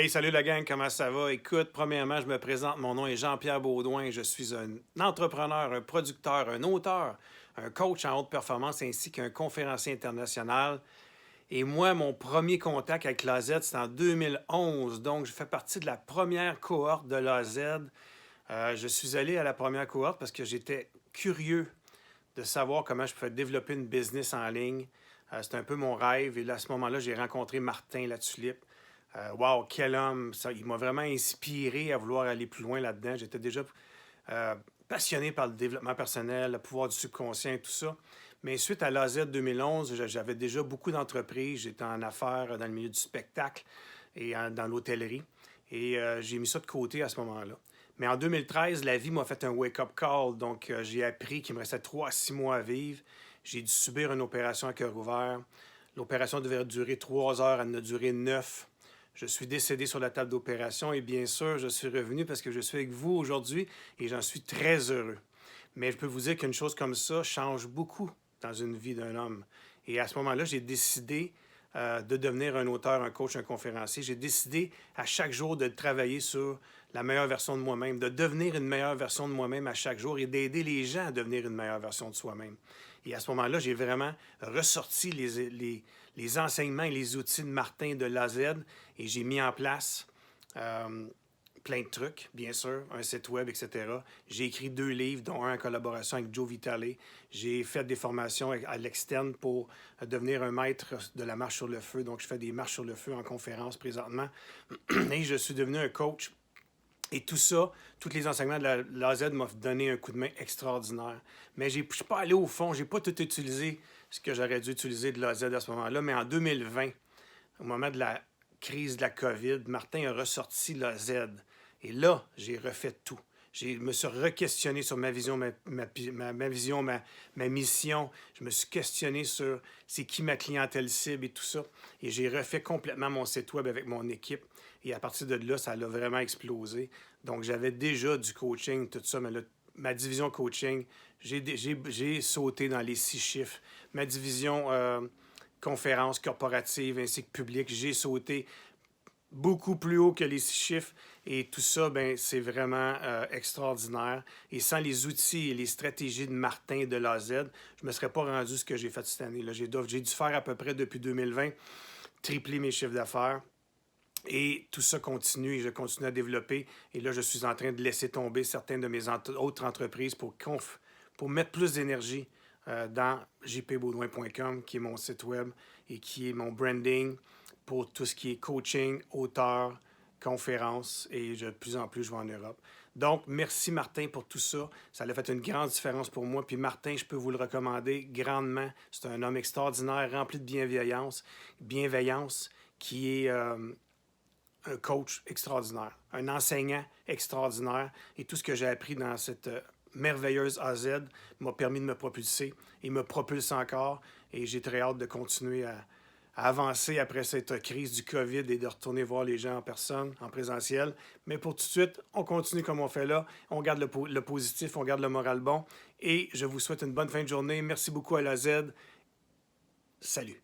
Hey, salut la gang, comment ça va? Écoute, premièrement, je me présente, mon nom est Jean-Pierre Baudouin, je suis un entrepreneur, un producteur, un auteur, un coach en haute performance ainsi qu'un conférencier international. Et moi, mon premier contact avec l'AZ, c'était en 2011, donc je fais partie de la première cohorte de l'AZ. Je suis allé à la première cohorte parce que j'étais curieux de savoir comment je pouvais développer une business en ligne. C'était un peu mon rêve. Et là, à ce moment-là, j'ai rencontré Martin Latulippe. Wow, quel homme! Ça, il m'a vraiment inspiré à vouloir aller plus loin là-dedans. J'étais déjà euh, passionné par le développement personnel, le pouvoir du subconscient et tout ça. Mais suite à l'AZ 2011, j'avais déjà beaucoup d'entreprises. J'étais en affaires dans le milieu du spectacle et dans l'hôtellerie. Et j'ai mis ça de côté à ce moment-là. Mais en 2013, la vie m'a fait un wake-up call. Donc, j'ai appris qu'il me restait 3 à 6 mois à vivre. J'ai dû subir une opération à cœur ouvert. L'opération devait durer 3 heures, elle en a duré 9. Je suis décédé sur la table d'opération et bien sûr, je suis revenu parce que je suis avec vous aujourd'hui et j'en suis très heureux. Mais je peux vous dire qu'une chose comme ça change beaucoup dans une vie d'un homme. Et à ce moment-là, j'ai décidé de devenir un auteur, un coach, un conférencier. J'ai décidé à chaque jour de travailler sur la meilleure version de moi-même, de devenir une meilleure version de moi-même à chaque jour et d'aider les gens à devenir une meilleure version de soi-même. Et à ce moment-là, j'ai vraiment ressorti les enseignements et les outils de Martin de l'AZ et j'ai mis en place plein de trucs, bien sûr, un site web, etc. J'ai écrit 2 livres, dont un en collaboration avec Joe Vitale. J'ai fait des formations à l'externe pour devenir un maître de la marche sur le feu. Donc, je fais des marches sur le feu en conférence présentement. Et je suis devenu un coach. Et tout ça, tous les enseignements de l'AZ m'ont donné un coup de main extraordinaire. Mais je ne suis pas allé au fond, je n'ai pas tout utilisé ce que j'aurais dû utiliser de l'AZ à ce moment-là. Mais en 2020, au moment de la crise de la COVID, Martin a ressorti l'AZ. Et là, j'ai refait tout. Je me suis re-questionné sur ma vision, ma vision, ma mission. Je me suis questionné sur c'est qui ma clientèle cible et tout ça. Et j'ai refait complètement mon site web avec mon équipe. Et à partir de là, ça a vraiment explosé. Donc, j'avais déjà du coaching, tout ça, mais là, ma division coaching, j'ai sauté dans les 6 chiffres. Ma division conférence corporative ainsi que publique, j'ai sauté beaucoup plus haut que les 6 chiffres. Et tout ça, ben, c'est vraiment extraordinaire. Et sans les outils et les stratégies de Martin de l'AZ, je ne me serais pas rendu ce que j'ai fait cette année. J'ai dû faire à peu près depuis 2020 tripler mes chiffres d'affaires. Et tout ça continue et je continue à développer. Et là, je suis en train de laisser tomber certaines de mes autres entreprises pour mettre plus d'énergie dans jpbaudouin.com, qui est mon site web et qui est mon branding pour tout ce qui est coaching, auteur, conférence et de plus en plus, je vais en Europe. Donc, merci Martin pour tout ça. Ça a fait une grande différence pour moi. Puis Martin, je peux vous le recommander grandement. C'est un homme extraordinaire, rempli de bienveillance qui est un coach extraordinaire, un enseignant extraordinaire. Et tout ce que j'ai appris dans cette merveilleuse AZ m'a permis de me propulser et me propulse encore. Et j'ai très hâte de continuer à avancer après cette crise du COVID et de retourner voir les gens en personne, en présentiel. Mais pour tout de suite, on continue comme on fait là. On garde le positif, on garde le moral bon. Et je vous souhaite une bonne fin de journée. Merci beaucoup à la Z. Salut.